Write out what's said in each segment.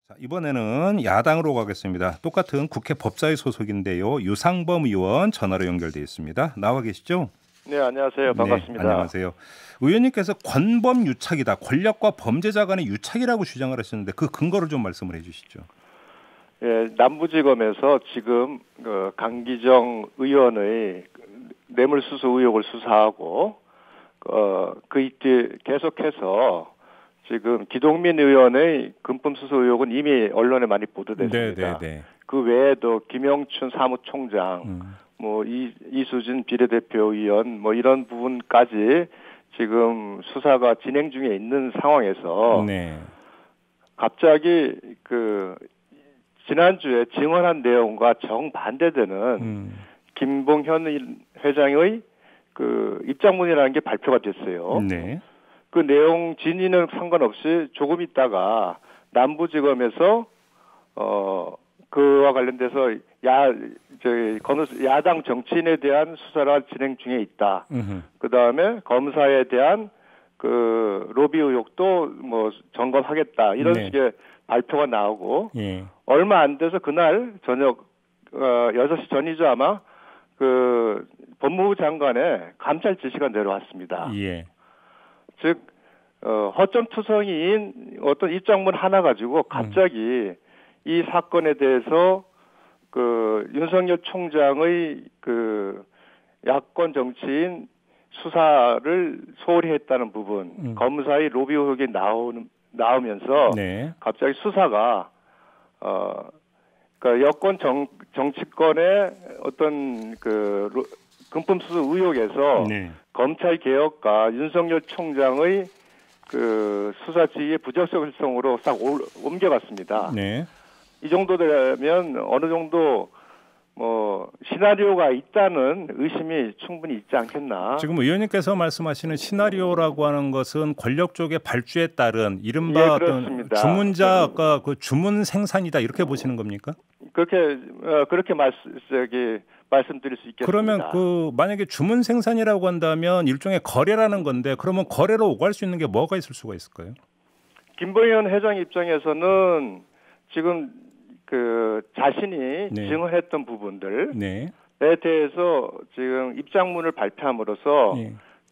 자, 이번에는 야당으로 가겠습니다. 똑같은 국회 법사위 소속인데요. 유상범 의원 전화로 연결돼 있습니다. 나와 계시죠? 네, 안녕하세요. 반갑습니다. 네, 안녕하세요. 의원님께서 권범 유착이다. 권력과 범죄자 간의 유착이라고 주장을 하셨는데 그 근거를 좀 말씀을 해주시죠. 예, 남부지검에서 지금 강기정 의원의 뇌물수수 의혹을 수사하고 그 이때 계속해서 지금 기동민 의원의 금품수수 의혹은 이미 언론에 많이 보도됐습니다. 그 외에도 김영춘 사무총장, 이수진 비례대표 의원, 이런 부분까지 지금 수사가 진행 중에 있는 상황에서 갑자기 지난주에 증언한 내용과 정반대되는 김봉현 회장의 입장문이라는 게 발표가 됐어요. 그 내용 진위는 상관없이 조금 있다가 남부지검에서 그와 관련돼서 야당 정치인에 대한 수사가 진행 중에 있다. 그 다음에 검사에 대한 로비 의혹도 점검하겠다. 이런 식의 발표가 나오고 얼마 안 돼서 그날 저녁 6시 전이죠 아마 법무부 장관의 감찰 지시가 내려왔습니다. 즉 허점투성이인 어떤 입장문 하나 가지고 갑자기 이 사건에 대해서 윤석열 총장의 야권 정치인 수사를 소홀히 했다는 부분, 검사의 로비 의혹이 나오면서 갑자기 수사가 여권 정치권의 어떤 금품수수 의혹에서 검찰 개혁과 윤석열 총장의 수사 지휘의 부적절성으로 싹 옮겨갔습니다. 이 정도 되면 어느 정도 시나리오가 있다는 의심이 충분히 있지 않겠나. 지금 의원님께서 말씀하시는 시나리오라고 하는 것은 권력 쪽의 발주에 따른 이른바 어떤 주문자가 주문 생산이다 이렇게 보시는 겁니까? 그렇게 말씀드릴 수 있겠습니다. 그러면 만약에 주문 생산이라고 한다면 일종의 거래라는 건데 그러면 거래로 오갈 수 있는 게 뭐가 있을 수가 있을까요? 김봉현 회장 입장에서는 지금 자신이 증언했던 부분들에 대해서 지금 입장문을 발표함으로써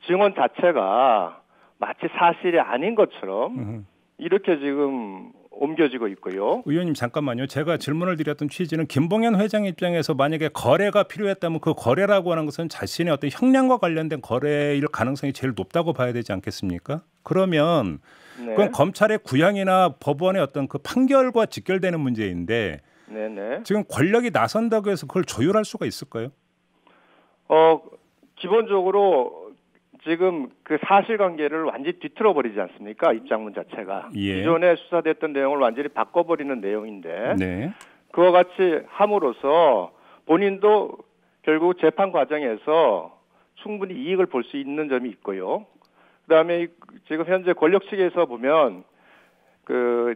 증언 자체가 마치 사실이 아닌 것처럼 이렇게 지금 옮겨지고 있고요. 의원님 잠깐만요. 제가 질문을 드렸던 취지는 김봉현 회장 입장에서 만약에 거래가 필요했다면 그 거래라고 하는 것은 자신의 어떤 형량과 관련된 거래일 가능성이 제일 높다고 봐야 되지 않겠습니까? 그러면 그건 검찰의 구형이나 법원의 어떤 판결과 직결되는 문제인데 지금 권력이 나선다고 해서 그걸 조율할 수가 있을까요? 기본적으로 지금 사실관계를 완전히 뒤틀어 버리지 않습니까? 입장문 자체가. 기존에 수사됐던 내용을 완전히 바꿔버리는 내용인데 그와 같이 함으로써 본인도 결국 재판 과정에서 충분히 이익을 볼 수 있는 점이 있고요. 그다음에 지금 현재 권력 측에서 보면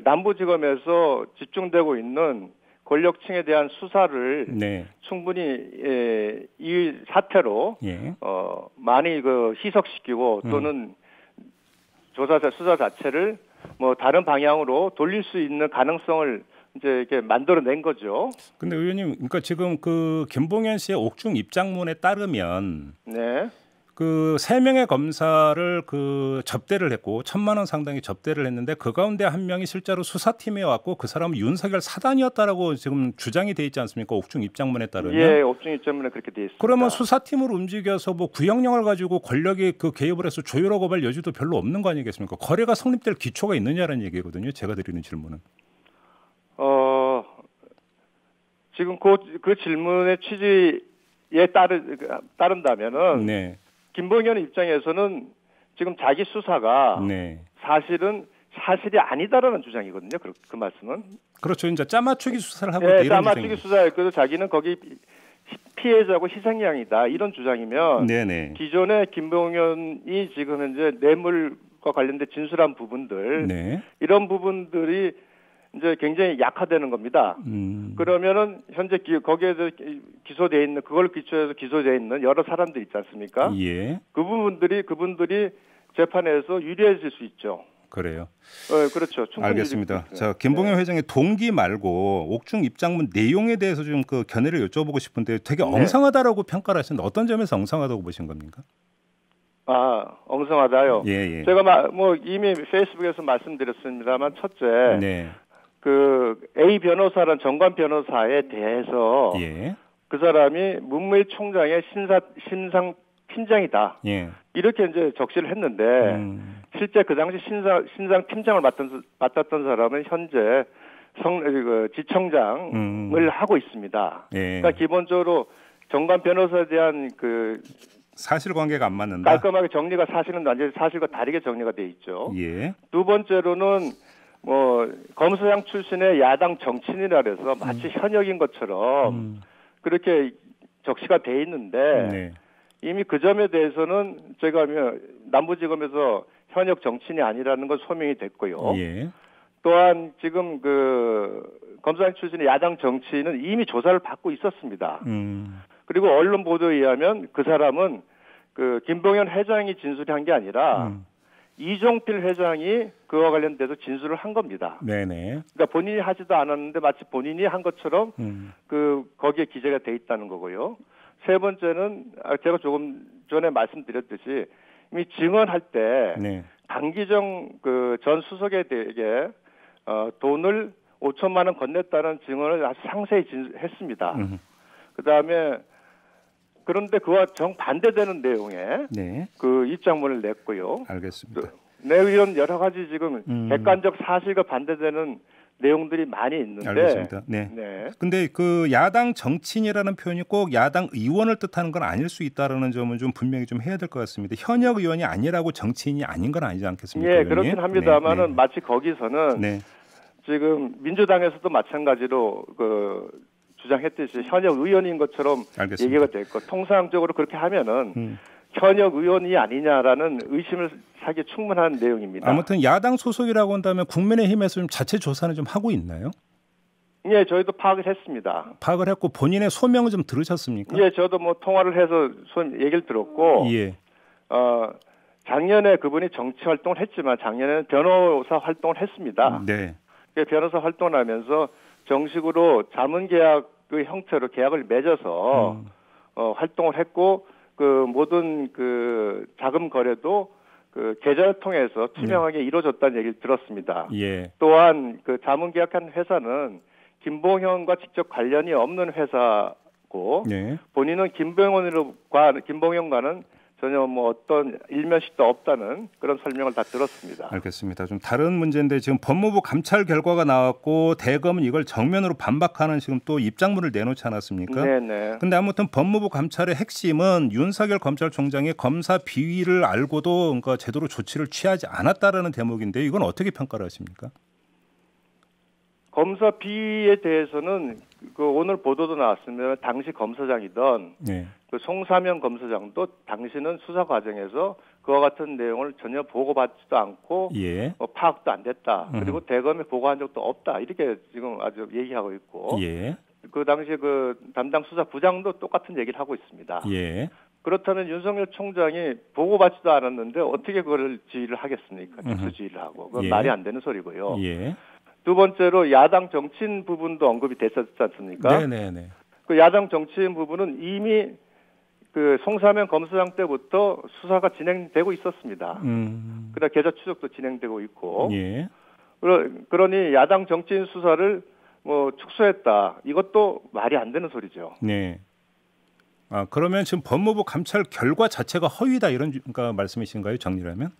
남부지검에서 집중되고 있는 권력층에 대한 수사를 충분히 이 사태로 많이 희석시키고 또는 수사 자체를 다른 방향으로 돌릴 수 있는 가능성을 이제 이렇게 만들어낸 거죠. 근데 의원님, 그러니까 지금 김봉현 씨의 옥중 입장문에 따르면 3명의 검사를 접대를 했고 1,000만 원 상당의 접대를 했는데 그 가운데 한 명이 실제로 수사팀에 왔고 그 사람은 윤석열 사단이었다라고 지금 주장이 돼 있지 않습니까? 옥중 입장문에 따르면. 옥중 입장문에 그렇게 돼 있습니다. 그러면 수사팀을 움직여서 구형령을 가지고 권력이 개입을 해서 조율하고 할 여지도 별로 없는 거 아니겠습니까? 거래가 성립될 기초가 있느냐라는 얘기거든요. 제가 드리는 질문은. 지금 그 질문의 취지에 따른다면은 김봉현 입장에서는 지금 자기 수사가 사실이 아니다라는 주장이거든요. 그 말씀은. 그렇죠. 이제 짜맞추기 수사를 하고 있다. 짜맞추기 수사했고 자기는 거기 피해자고 희생양이다. 이런 주장이면 기존에 김봉현이 지금 현재 뇌물과 관련된 진술한 부분들 이런 부분들이 이제 굉장히 약화되는 겁니다. 그러면은 현재 거기에 기소돼 있는 그걸 기초해서 기소돼 있는 여러 사람들 있지 않습니까? 그분들이 재판에서 유리해질 수 있죠. 그래요. 그렇죠. 알겠습니다. 자, 김봉현 회장의 동기 말고 옥중 입장문 내용에 대해서 좀 그 견해를 여쭤보고 싶은데 되게 엉성하다라고 평가를 하시는데 어떤 점에서 엉성하다고 보신 겁니까? 엉성하다요. 예. 제가 뭐 이미 페이스북에서 말씀드렸습니다만 첫째, 그 A 변호사란 정관 변호사에 대해서 그 사람이 문무일 총장의 신상 팀장이다. 이렇게 이제 적시를 했는데 실제 그 당시 신상 팀장을 맡았던 사람은 현재 지청장을 하고 있습니다. 그러니까 기본적으로 정관 변호사에 대한 그 사실관계가 안 맞는다. 깔끔하게 정리가 사실은 완전히 사실과 다르게 정리가 돼 있죠. 두 번째로는 뭐 검사장 출신의 야당 정치인이라 해서 마치 현역인 것처럼 그렇게 적시가 돼 있는데 이미 그 점에 대해서는 제가 남부지검에서 현역 정치인이 아니라는 건 소명이 됐고요. 또한 지금 그 검사장 출신의 야당 정치인은 이미 조사를 받고 있었습니다. 그리고 언론 보도에 의하면 그 사람은 그 김봉현 회장이 진술한 게 아니라 이종필 회장이 그와 관련돼서 진술을 한 겁니다. 그러니까 본인이 하지도 않았는데 마치 본인이 한 것처럼 거기에 기재가 돼 있다는 거고요. 세 번째는 제가 조금 전에 말씀드렸듯이 이미 증언할 때 강기정 그 전 수석에게 돈을 5천만 원 건넸다는 증언을 아주 상세히 했습니다. 그다음에 그런데 그와 정반대되는 내용의 그 입장문을 냈고요. 알겠습니다. 이런 여러 가지 지금 객관적 사실과 반대되는 내용들이 많이 있는데. 알겠습니다. 근데 그 야당 정치인이라는 표현이 꼭 야당 의원을 뜻하는 건 아닐 수 있다라는 점은 좀 분명히 좀 해야 될 것 같습니다. 현역 의원이 아니라고 정치인이 아닌 건 아니지 않겠습니까? 그렇긴 합니다만은 마치 거기서는 지금 민주당에서도 마찬가지로 그 주장했듯이 현역 의원인 것처럼 얘기가 됐고 통상적으로 그렇게 하면은 현역 의원이 아니냐라는 의심을 사기에 충분한 내용입니다. 아무튼 야당 소속이라고 한다면 국민의힘에서 좀 자체 조사는 좀 하고 있나요? 저희도 파악을 했습니다. 파악을 했고 본인의 소명을 좀 들으셨습니까? 저도 뭐 통화를 해서 얘기를 들었고 작년에 그분이 정치 활동을 했지만 작년에는 변호사 활동을 했습니다. 변호사 활동을 하면서 정식으로 자문계약의 형태로 계약을 맺어서 활동을 했고 그 모든 그 자금 거래도 그 계좌를 통해서 투명하게 이루어졌다는 얘기를 들었습니다. 또한 그 자문계약한 회사는 김봉현과 직접 관련이 없는 회사고 본인은 김봉현과는 전혀 뭐 어떤 일면식도 없다는 그런 설명을 다 들었습니다. 알겠습니다. 좀 다른 문제인데 지금 법무부 감찰 결과가 나왔고 대검은 이걸 정면으로 반박하는 지금 또 입장문을 내놓지 않았습니까? 근데 아무튼 법무부 감찰의 핵심은 윤석열 검찰총장이 검사 비위를 알고도 그러니까 제대로 조치를 취하지 않았다라는 대목인데 이건 어떻게 평가를 하십니까? 검사 비위에 대해서는 그 오늘 보도도 나왔습니다. 당시 검사장이던 그 송사면 검사장도 당시는 수사 과정에서 그와 같은 내용을 전혀 보고받지도 않고 파악도 안 됐다. 그리고 대검에 보고한 적도 없다. 이렇게 지금 아주 얘기하고 있고 그 당시 그 담당 수사부장도 똑같은 얘기를 하고 있습니다. 그렇다면 윤석열 총장이 보고받지도 않았는데 어떻게 그걸 지휘를 하겠습니까? 특수지휘를 하고. 그건 말이 안 되는 소리고요. 두 번째로 야당 정치인 부분도 언급이 됐었지 않습니까? 그 야당 정치인 부분은 이미 그 송사면 검사장 때부터 수사가 진행되고 있었습니다. 그다음 계좌 추적도 진행되고 있고. 그러니 야당 정치인 수사를 뭐 축소했다. 이것도 말이 안 되는 소리죠. 그러면 지금 법무부 감찰 결과 자체가 허위다 이런 그러니까 말씀이신가요? 정리라면?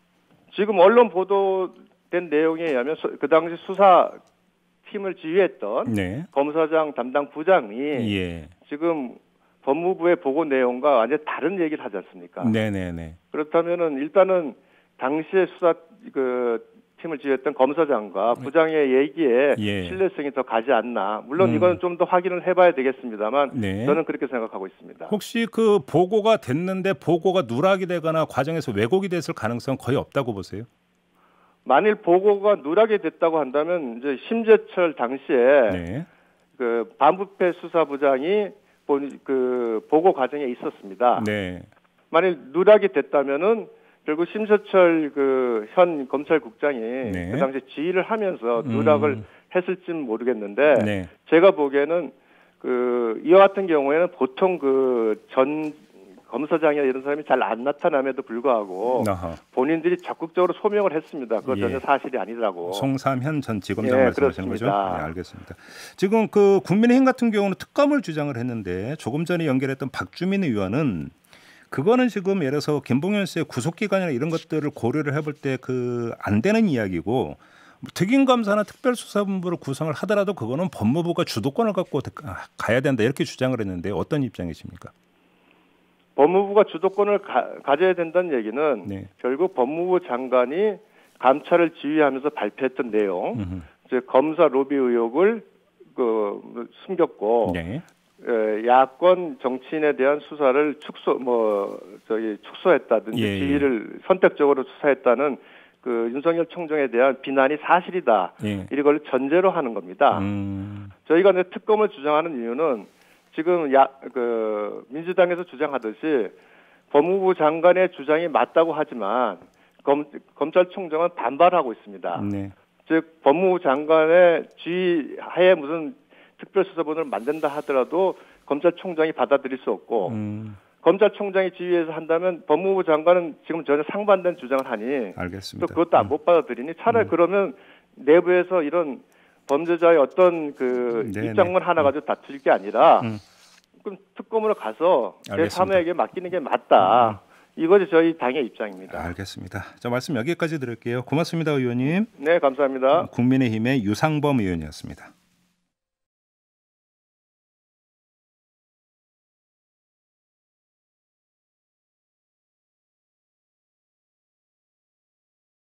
지금 언론 보도된 내용에 의하면 그 당시 수사팀을 지휘했던 검사장 담당 부장이 지금 법무부의 보고 내용과 완전히 다른 얘기를 하지 않습니까? 그렇다면은 일단은 당시에 수사 팀을 지휘했던 검사장과 부장의 얘기에 신뢰성이 더 가지 않나. 물론 이건 좀 더 확인을 해봐야 되겠습니다만 저는 그렇게 생각하고 있습니다. 혹시 그 보고가 됐는데 보고가 누락이 되거나 과정에서 왜곡이 됐을 가능성은 거의 없다고 보세요? 만일 보고가 누락이 됐다고 한다면 이제 심재철 당시에 그 반부패 수사부장이 그 보고 과정에 있었습니다. 만일 누락이 됐다면은 결국 심서철 그 현 검찰국장이 네. 그 당시 지휘를 하면서 누락을 했을지는 모르겠는데 네. 제가 보기에는 그 이와 같은 경우에는 보통 그 전 검사장이나 이런 사람이 잘 안 나타남에도 불구하고 본인들이 적극적으로 소명을 했습니다. 그건 전혀 사실이 아니라고. 송삼현 전 지검장 말씀하시는 거죠? 그렇습니다. 네, 알겠습니다. 지금 그 국민의힘 같은 경우는 특검을 주장을 했는데 조금 전에 연결했던 박주민 의원은 그거는 지금 예를 들어서 김봉현 씨의 구속기간이나 이런 것들을 고려를 해볼 때 그 안 되는 이야기고 특임검사나 특별수사본부를 구성을 하더라도 그거는 법무부가 주도권을 갖고 가야 된다 이렇게 주장을 했는데 어떤 입장이십니까? 법무부가 주도권을 가져야 된다는 얘기는 결국 법무부 장관이 감찰을 지휘하면서 발표했던 내용, 즉 검사 로비 의혹을 숨겼고 야권 정치인에 대한 수사를 축소했다든지 지휘를 선택적으로 수사했다는 그 윤석열 총장에 대한 비난이 사실이다. 이걸 전제로 하는 겁니다. 저희가 특검을 주장하는 이유는 지금 민주당에서 주장하듯이 법무부 장관의 주장이 맞다고 하지만 검찰총장은 반발하고 있습니다. 즉 법무부 장관의 지휘하에 무슨 특별수사본을 만든다 하더라도 검찰총장이 받아들일 수 없고 검찰총장이 지휘해서 한다면 법무부 장관은 지금 전혀 상반된 주장을 하니 알겠습니다. 또 그것도 못 받아들이니 차라리 그러면 내부에서 이런 범죄자의 어떤 그 입장문 하나 가지고 다툴 게 아니라 그럼 특검으로 가서 제3에게 맡기는 게 맞다. 이것이 저희 당의 입장입니다. 알겠습니다. 저 말씀 여기까지 드릴게요. 고맙습니다, 의원님. 네, 감사합니다. 국민의힘의 유상범 의원이었습니다.